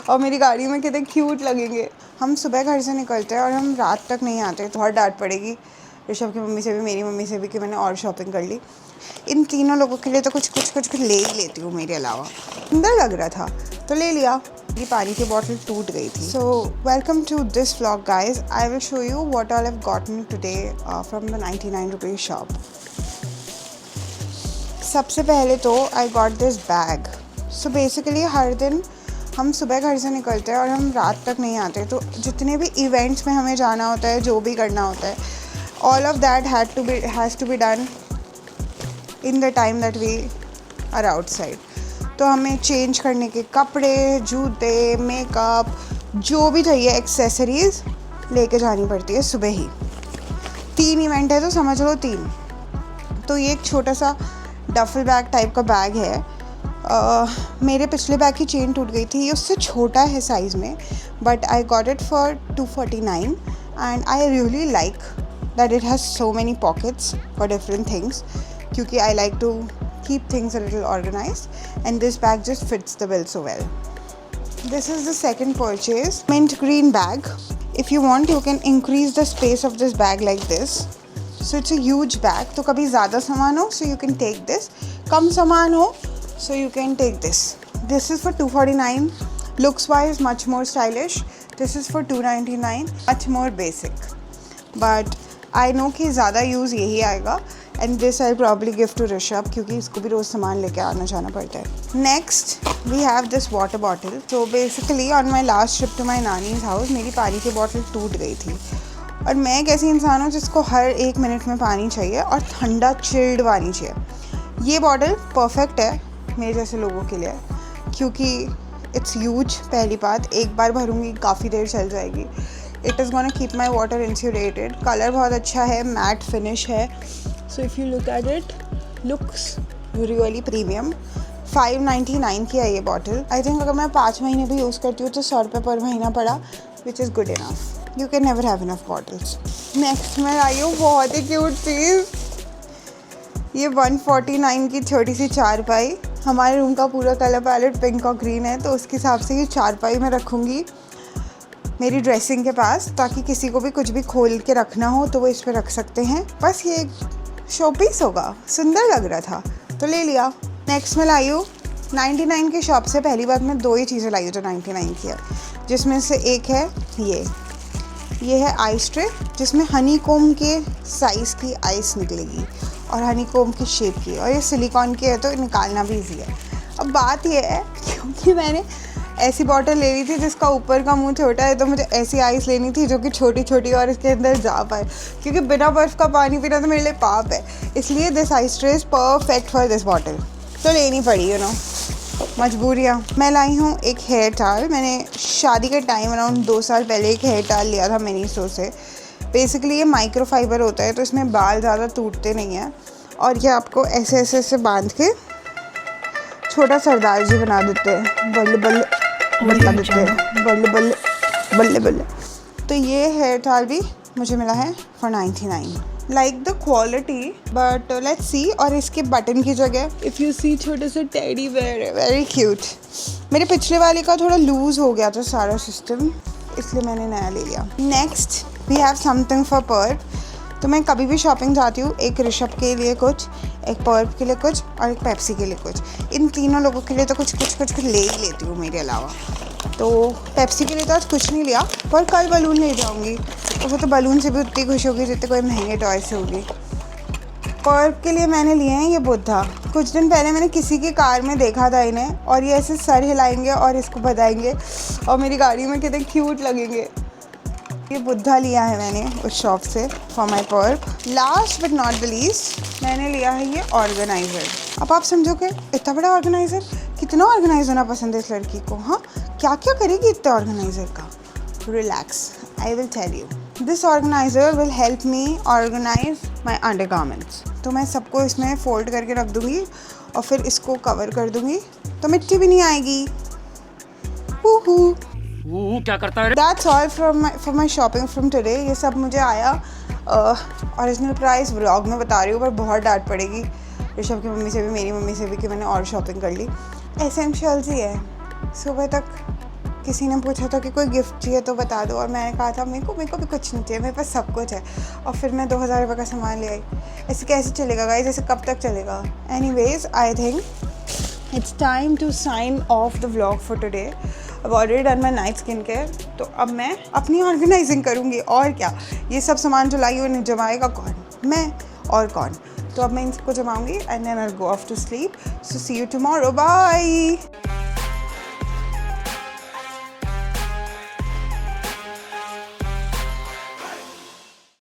और मेरी गाड़ी में कितने क्यूट लगेंगे। हम सुबह घर से निकलते हैं और हम रात तक नहीं आते, तो बहुत डांट पड़ेगी ऋषभ की मम्मी से भी, मेरी मम्मी से भी, कि मैंने और शॉपिंग कर ली। इन तीनों लोगों के लिए तो कुछ ले ही लेती हूँ मेरे अलावा। सुंदर लग रहा था तो ले लिया। ये पानी की बॉटल टूट गई थी। So welcome to this vlog guys. I will show you what all have gotten today from the 99 rupees shop. सबसे पहले तो I got this bag. So basically हर दिन हम सुबह घर से निकलते हैं और हम रात तक नहीं आते, तो जितने भी इवेंट्स में हमें जाना होता है, जो भी करना होता है, all of that has to be done in the time that we are outside. तो हमें चेंज करने के कपड़े, जूते, मेकअप, जो भी चाहिए एक्सेसरीज़ लेके जानी पड़ती है सुबह ही। 3 इवेंट है तो समझ लो 3। तो ये एक छोटा सा डफल बैग टाइप का बैग है। मेरे पिछले बैग की चेन टूट गई थी, ये उससे छोटा है साइज़ में, but I got it for 249 and I really like that it has so many pockets for different things, क्योंकि I like to keep things a little organized, and this bag just fits the bill so well. This is the second purchase, mint green bag. If you want, you can increase the space of this bag like this. So it's a huge bag, तो कभी ज़्यादा सामान हो so you can take this, कम सामान हो so you can take this. This is for 249. Looks wise much more stylish. This is for 299, much more basic. But I know कि ज़्यादा use यही आएगा, and this I'll probably give to Rishabh, क्योंकि इसको भी रोज़ सामान लेके आना जाना पड़ता है। Next we have this water bottle. So basically on my last trip to my नानी's house मेरी पानी की बॉटल टूट गई थी, और मैं एक ऐसी इंसान हूँ जिसको हर 1 मिनट में पानी चाहिए और ठंडा चिल्ड पानी चाहिए। ये बॉटल परफेक्ट है मेरे जैसे लोगों के लिए, क्योंकि इट्स ह्यूज। पहली बात, एक बार भरूँगी काफ़ी देर चल जाएगी। It is gonna keep my water insulated. Colour बहुत अच्छा है, मैट फिनिश है। So if you look at it, looks really premium. 599 की है ये बॉटल। आई थिंक अगर मैं 5 महीने भी यूज़ करती हूँ तो 100 रुपये पर महीना पड़ा, which is good enough. You can never have enough bottles. Next मैं आई हूँ बहुत ही क्यूट चीज़, ये 149 की छोटी सी चारपाई। हमारे रूम का पूरा कलर पैलेट पिंक और ग्रीन है, तो उसके हिसाब से ये चारपाई मैं रखूँगी मेरी ड्रेसिंग के पास, ताकि किसी को भी कुछ भी खोल के रखना हो तो वो इस पर रख सकते हैं। बस ये शो पीस होगा, सुंदर लग रहा था तो ले लिया। नेक्स्ट मैं लाई हूँ 99 की शॉप से। पहली बात मैं 2 ही चीज़ें लाई हूँ जो 99 की है, जिसमें से एक है ये है आइस ट्रे, जिसमें हनी कोम के साइज़ की आइस निकलेगी और हनी कोम की शेप की, और ये सिलिकॉन की है तो निकालना भी ईजी है। अब बात ये है, क्योंकि मैंने ऐसी बॉटल ले ली थी जिसका ऊपर का मुंह छोटा है, तो मुझे ऐसी आइस लेनी थी जो कि छोटी छोटी और इसके अंदर जा पाए, क्योंकि बिना बर्फ़ का पानी पीना तो मेरे लिए पाप है। इसलिए this ice tray is perfect for this bottle, तो लेनी पड़ी, मजबूरियाँ। मैं लाई हूँ एक हेयर टाल। मैंने शादी के टाइम अराउंड 2 साल पहले एक हेयर टाल लिया था मिनीसो से। बेसिकली ये माइक्रो फाइबर होता है, तो इसमें बाल ज़्यादा टूटते नहीं हैं, और ये आपको ऐसे ऐसे ऐसे बांध के छोटा सरदार जी बना देते हैं, बल्ले बल्ले बता देते हैं, बल्ले बल्ले बल्ले बल्ले। तो ये हेयर टाल भी मुझे मिला है for 99। Like the quality, but let's see. और इसके बटन की जगह इफ़ यू सी छोटे से टेडी बेयर है, वेरी क्यूट। मेरे पिछले वाले का थोड़ा लूज़ हो गया था सारा सिस्टम, इसलिए मैंने नया ले लिया। Next we have something for पर्प। तो मैं कभी भी शॉपिंग जाती हूँ, एक ऋषभ के लिए कुछ, एक पर्प के लिए कुछ, और एक पेप्सी के लिए कुछ। इन तीनों लोगों के लिए तो कुछ ले ही लेती हूँ मेरे अलावा। तो पेप्सी के लिए तो आज कुछ नहीं लिया, पर कल बलून ले जाऊँगी, तो वो तो बलून से भी उतनी खुश होगी जितने कोई महंगे टॉय से होगी। पर्प के लिए मैंने लिए हैं ये बुद्धा। कुछ दिन पहले मैंने किसी की कार में देखा था इन्हें, और ये ऐसे सर हिलाएंगे और इसको बजाएंगे, और मेरी गाड़ी में कितने क्यूट लगेंगे। ये बुद्धा लिया है मैंने उस शॉप से for my pulp. Last but not the least मैंने लिया है ये ऑर्गेनाइज़र। अब आप समझोगे इतना बड़ा ऑर्गेनाइज़र, कितना ऑर्गेनाइज होना पसंद है इस लड़की को। हाँ, क्या क्या करेगी इतने ऑर्गेनाइज़र का। Relax, I will tell you. This organiser will help me organise my undergarments. तो मैं सबको इसमें फोल्ड करके रख दूँगी और फिर इसको कवर कर दूँगी, तो मिट्टी भी नहीं आएगी। क्या करता है? That's all for my shopping from today। ये सब मुझे आया ओरिजिनल प्राइस व्लॉग में बता रही हूँ, पर बहुत डांट पड़ेगी ऋषभ की मम्मी से भी, मेरी मम्मी से भी, कि मैंने और शॉपिंग कर ली। एसेंशियल्स ही है, सुबह तक किसी ने पूछा था कि कोई गिफ्ट चाहिए तो बता दो, और मैंने कहा था मेरे को भी कुछ नहीं चाहिए, मेरे पास सब कुछ है। और फिर मैं 2000 रुपये का सामान ले आई। ऐसे कैसे चलेगा गाइस, ऐसे कब तक चलेगा? Anyways, I think it's time to sign off the vlog for today. I've already done my night skin care, तो अब मैं अपनी ऑर्गेनाइजिंग करूँगी। और क्या, ये सब सामान जो लाई हुई जमाएगा कौन? मैं और कौन? तो अब मैं इनको जमाऊँगी and then I will go off to sleep. So see you tomorrow, bye.